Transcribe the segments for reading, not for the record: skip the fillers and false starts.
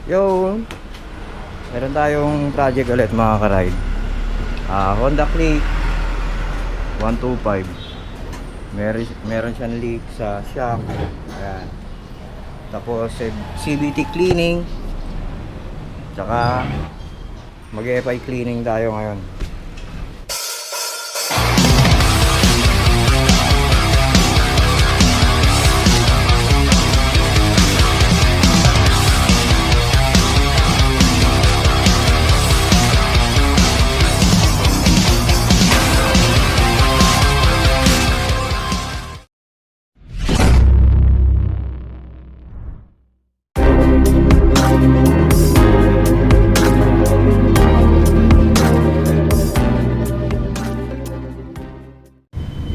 Yo, meron tayong project ulit mga ka-ride. Honda Click 125. Meron siyang leak sa shock. Ayan. Tapos CVT cleaning. Tsaka mag-FI cleaning tayo ngayon.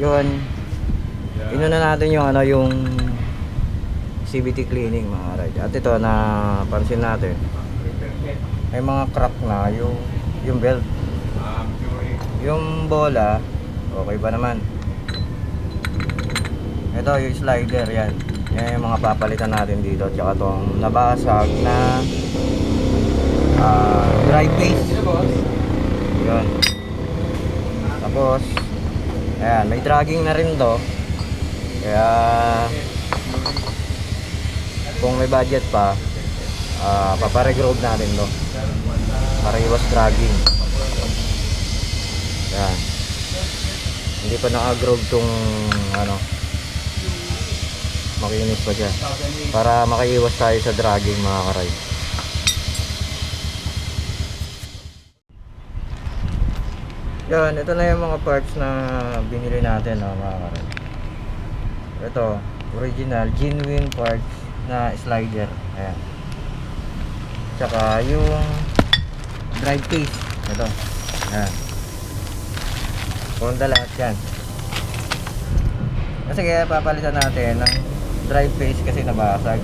Yun, inuna natin yung yung CVT cleaning mga ride. At ito na pansin natin, may mga crack na yung belt. Yung bola, okay pa naman. Ito yung slider, yan. Yan yung mga papalitan natin dito. Tsaka tong nabasag na drive face. Yun. Tapos ayan, may dragging na rin to. Kaya kung may budget pa, paparegroove natin to para iwas dragging. Ayan. Hindi pa naka-groove tong makinis pa siya para makaiwas tayo sa dragging mga ka-ride. Yan, ito na yung mga parts na binili natin mga ka-ride. Ito, original, genuine parts na slider. Ayan. Tsaka yung drive case. Ito. Ayan. Honda lahat yan. Kasi kaya papalitan natin ng drive case kasi nabasag.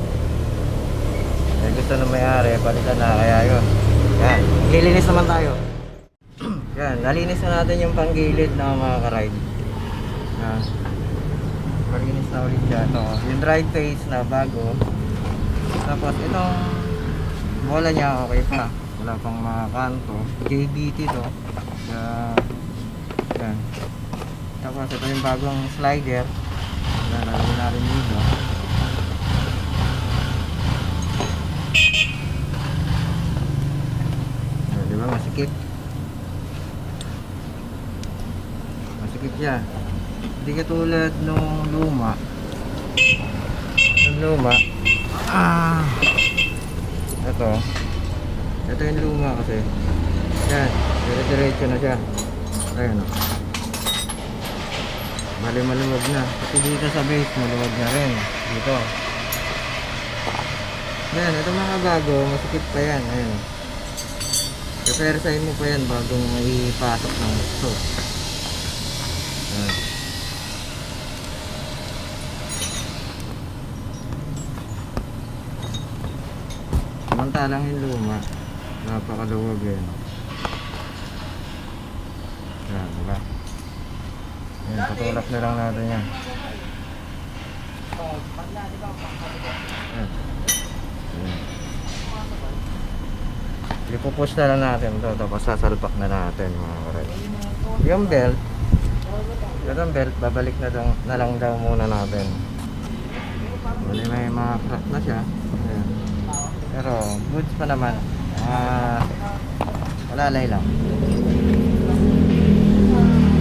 Eh, gusto ng may-ari, palitan na. Kaya yun. Yan. Lilinis naman tayo. Yan, nalinis na natin yung panggilid na mga ka-ride. Malinis na ulit siya. Ito, yung drive face na bago. Tapos itong bola niya okay pa. Wala pang mga kanto. JBT to. Yan. Tapos ito yung bagong slider. Lalagyan natin dito. Diba masikip? Masikip siya. Hindi katulad nung luma. Yung luma ito yung luma kasi yan, dire-diretso na siya. Ayan o, bali maluwag na. Kasi dito sa base maluwag na rin. Dito yan, ito mga bago, masikip pa yan. Ayan o, reversahin mo pa yan bago maipasok ng gusto. Samantalang yung luma, napakaluwag yan. Yan, diba? Yan, patulak na lang natin yan. Yan. Yan. Ipupush na lang natin ito, tapos sasalpak na natin mga karay. Yung belt, babalik na lang daw muna natin. May mga crack na siya. Ayan. Pero goods pa naman. Walalay lang.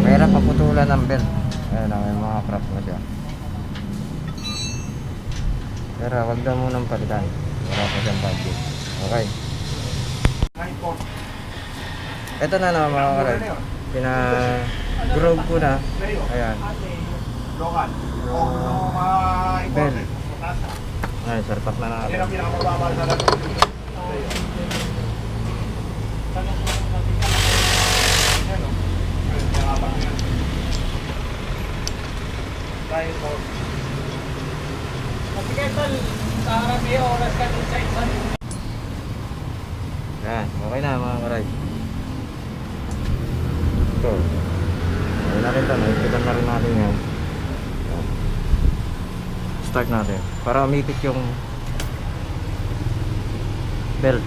Mahirap paputulan ng belt. Ayan lang, may mga crack na siya. Pero wag daw munang palitan. Wala pa siyang budget. Okay. Ito na naman mga karay. Pina-groove ko na. Ayan. Belt. Ay, sarpak na natin. Yan, okay na mga karay. Ito. Okay na rin ito. Nakikitan na rin natin yan. Start natin para umipit yung belt.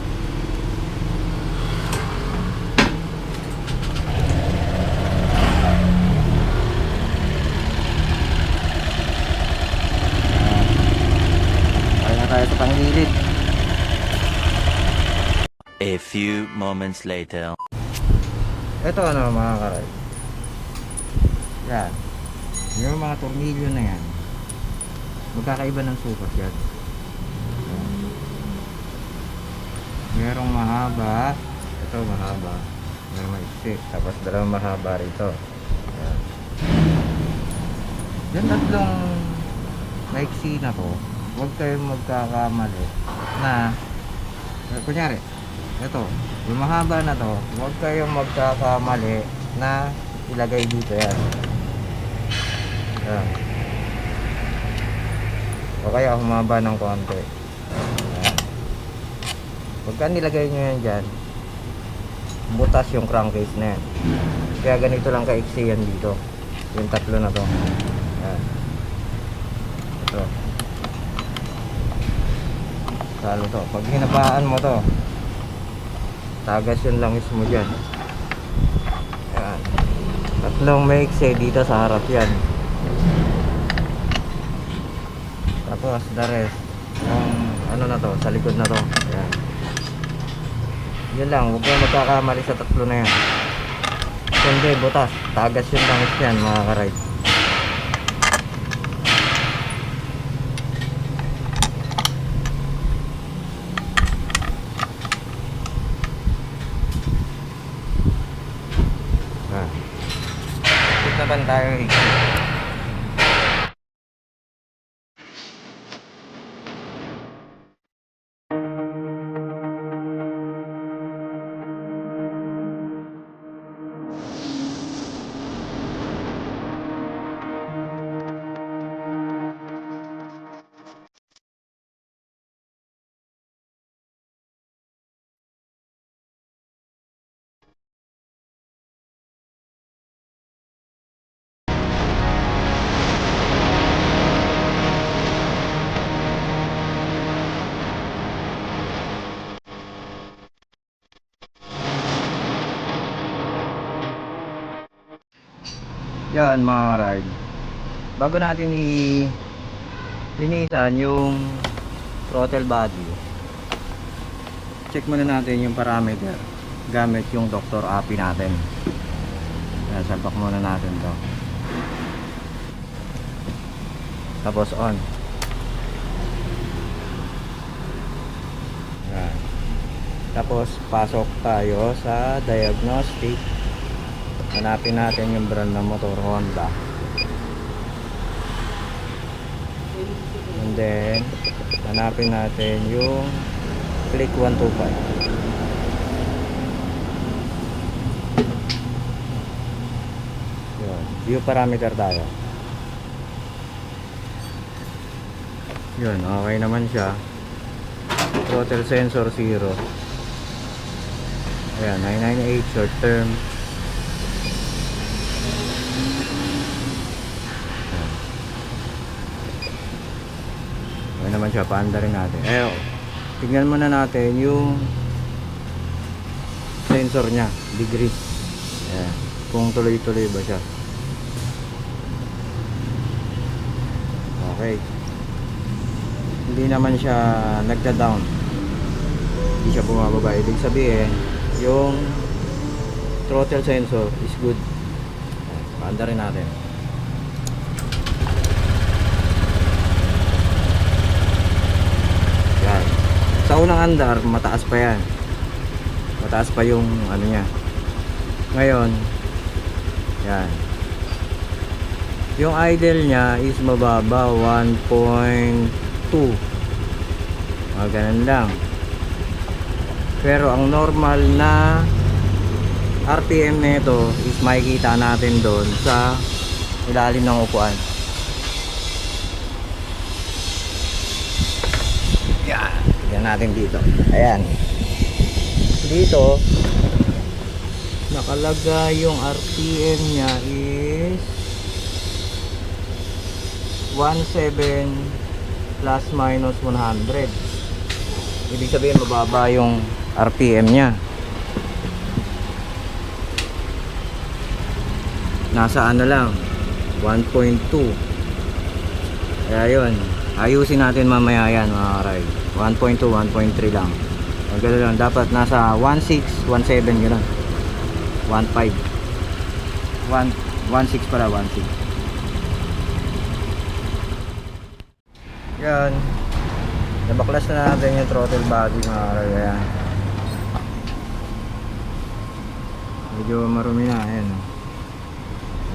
Kaya na tayo sa panggilid. A few moments later. Ito ano mga karay, yan, yung mga tornilyo na yan, magkakaiba ng sukat yan. Merong mahaba, ito mahaba, merong maiksi, tapos dalawang mahaba rito. Yan. Yung tatlong maiksi na to, huwag kayong magkakamali na, kunyari, ito, yung mahaba na to, huwag kayong magkakamali na ilagay dito yan. Yan. O kaya humaba ng konti. Yan. Pagka nilagay nyo yan dyan, butas yung crankcase na yan. Kaya ganito lang kaiksi yan dito. Yung tatlo na to. Yan. Ito. Talo to. Pag hinabaan mo to, tagas yung langis mo dyan. Yan. Tatlong maiksi dito sa harap yan. Tapos the rest, yung ano na to, sa likod na to. Yan. Yun lang, huwag kayong magkakamali sa tatlo na yan. Kundi butas, tagas yung langis yan mga ka-ride. Naman tayo yan mga ride. Bago natin linisan yung throttle body, check muna natin yung parameter gamit yung Dr. API natin. Yan, salpak muna natin to. Tapos on. Yan. Tapos pasok tayo sa diagnostic. Hanapin natin yung brand ng motor, Honda. And then hanapin natin yung click 125. Yun, view parameter tayo. Yun, okay naman siya. Throttle sensor 0. Ayan, 998 short term. Naman siya, paanda rin natin. Tignan muna natin yung sensor nya, degree. Ayan, kung tuloy-tuloy ba siya. Okay. Hindi naman siya nagda-down. Hindi siya bumababa. Ibig sabihin, yung throttle sensor is good. Paanda rin natin. Sa unang andar, mataas pa yan. Mataas pa yung ano niya. Ngayon, yan. Yung idle niya is mababa, 1.2. Ganun lang. Pero ang normal na RPM nito is makikita natin doon sa ilalim ng upuan. Yan. Tignan natin dito. Ayan. Dito nakalagay yung RPM nya is 17 plus minus 100. Ibig sabihin mababa yung RPM nya. Nasa ano lang 1.2. Kaya yun, ayusin natin mamaya yan mga ka-ride. 1.2, 1.3 lang. Ang gano'n lang, dapat nasa 1.6, 1.7 gano'n. 1.5 1.6 para 1.6. Yan, nabaklas na natin yung throttle body mga ka-ride. Ayan, medyo marumi na. Ayan,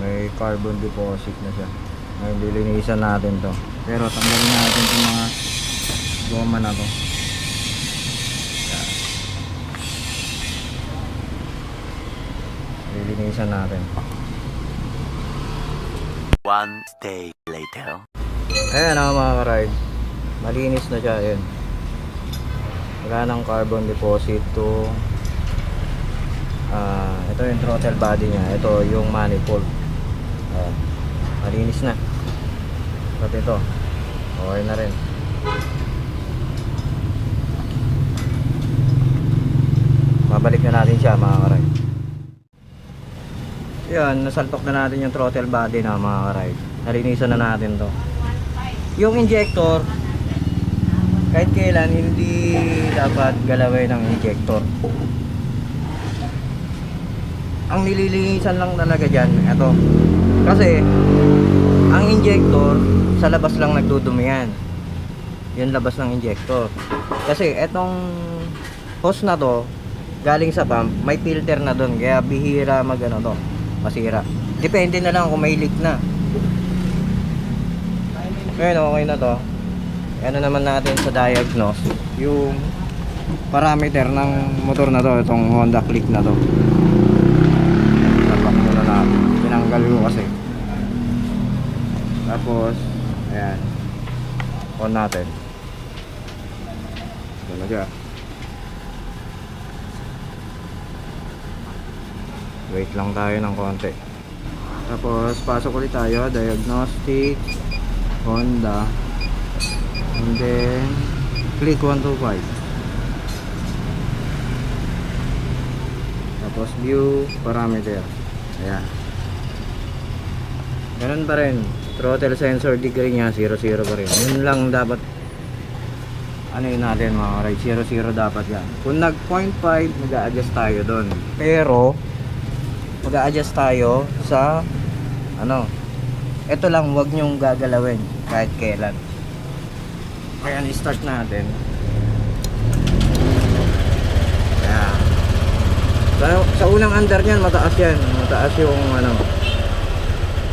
may carbon deposit na siya. Ngayon lilinisan natin to, pero tanggalin natin yung mga goma na to. Yan, lilinisan natin. One day later. Ayan mga ka-ride, malinis na siya. Ayan, wala ng carbon deposit to. Ito yung throttle body nya, ito yung manifold. Malinis na. Pati ito okay na rin. Babalik na natin siya mga ka-ride. Yan, nasalpak na natin yung throttle body na mga ka-ride. Nalinisan na natin to. Yung injector, kahit kailan hindi dapat galawin ng injector. Ang nililinisan lang talaga dyan, ito. Kasi ang injector sa labas lang nagdudumi yan. Yung labas ng injector. Kasi etong hose na to galing sa pump, may filter na doon, kaya bihira magano to, masira. Depende na lang kung may leak na. Ngayon okay na to. Ano naman natin sa diagnose yung parameter ng motor na to, itong Honda Click na to. Tapak muna natin, tinanggal ko kasi. Tapos ayan, on natin. Ito na siya. Wait lang tayo ng konti. Tapos pasok ulit tayo, diagnostic, Honda, and then click 125. Tapos view parameter. Ayan, ganun pa rin. Throttle sensor degree nya 00 pa rin. Yun lang dapat ano yun natin mga ride, 00 dapat yan. Kung nag 0.5 mag-a-adjust tayo doon, pero mag-a-adjust tayo sa ano, ito lang, wag nyong gagalawin kahit kailan. Kaya i-start natin. Ayan. Sa unang under nyan mataas yan, mataas yung ano,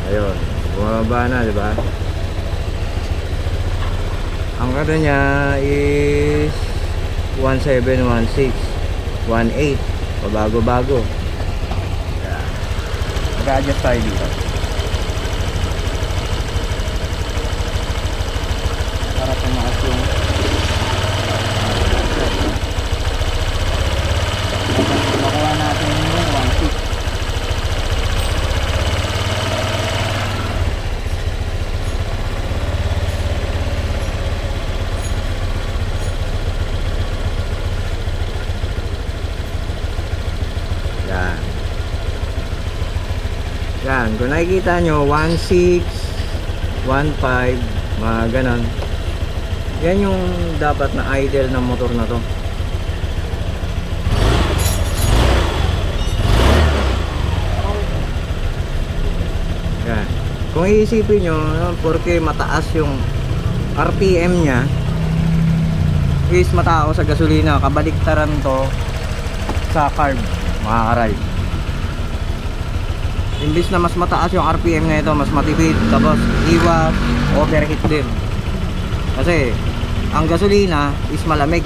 ayun, bumaba na, di ba? Ang ano niya is 1716, 18, pabago-bago. Ayan. Mag-adjust tayo dito para tumaas yung makuha natin yung 16. Yan, kung nakikita nyo 1.6, 1.5, mga ganon. Yan yung dapat na idle ng motor na to. Yan, kung iisipin nyo, porque mataas yung RPM nya is matao sa gasolina, kabaliktaran to sa carb mga ka-ride. Imbis na mas mataas yung RPM na ito, mas matipid, tapos iwas overheat din. Kasi ang gasolina is malamig.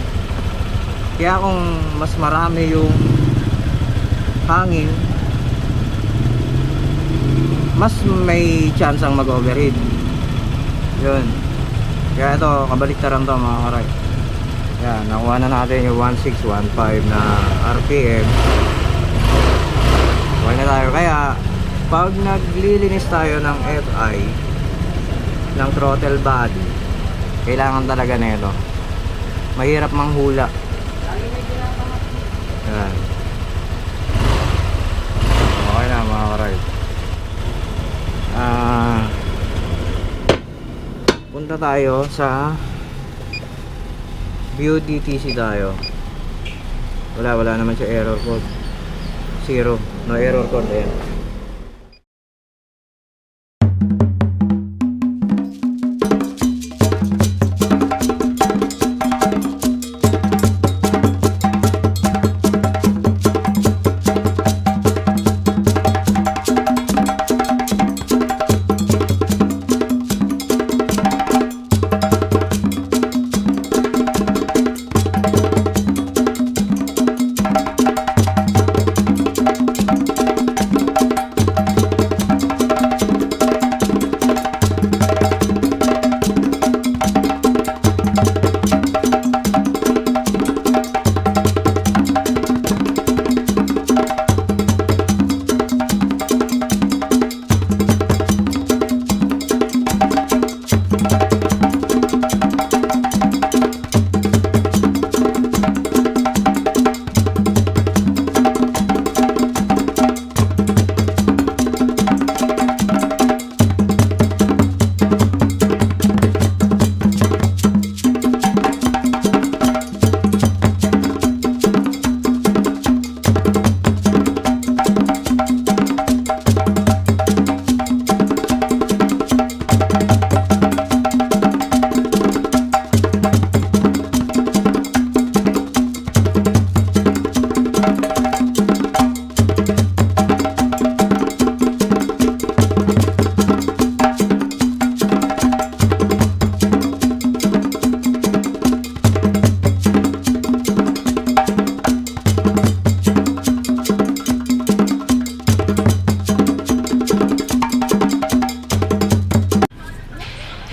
Kaya kung mas marami yung hangin, mas may chance ang mag-overheat. Yun. Kaya ito, kabaliktaran to mga ka-ride. Yan, nakuha na natin yung 1615 na RPM. Kuha na tayo. Kaya pag naglilinis tayo ng FI, ng throttle body, kailangan talaga nito. mahirap manghula. Yan. Okay na mga karide. Punta tayo sa View DTC tayo. Wala naman siya error code. 0, no error code. Ayan.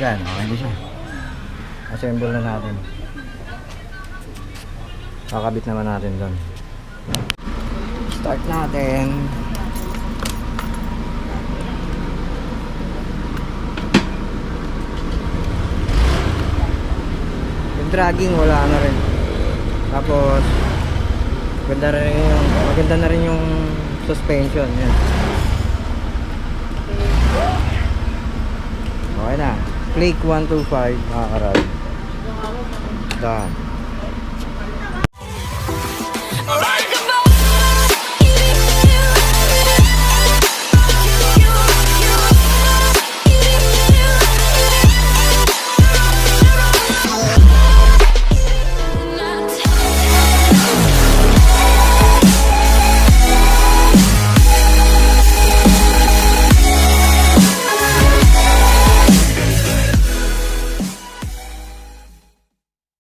Yan, okay na siya. Assemble na natin. Kakabit naman natin doon. Start natin. Yung dragging wala na rin. Tapos maganda na rin yung suspension. Yan. Okay na. Flake 125 makakarad. Done.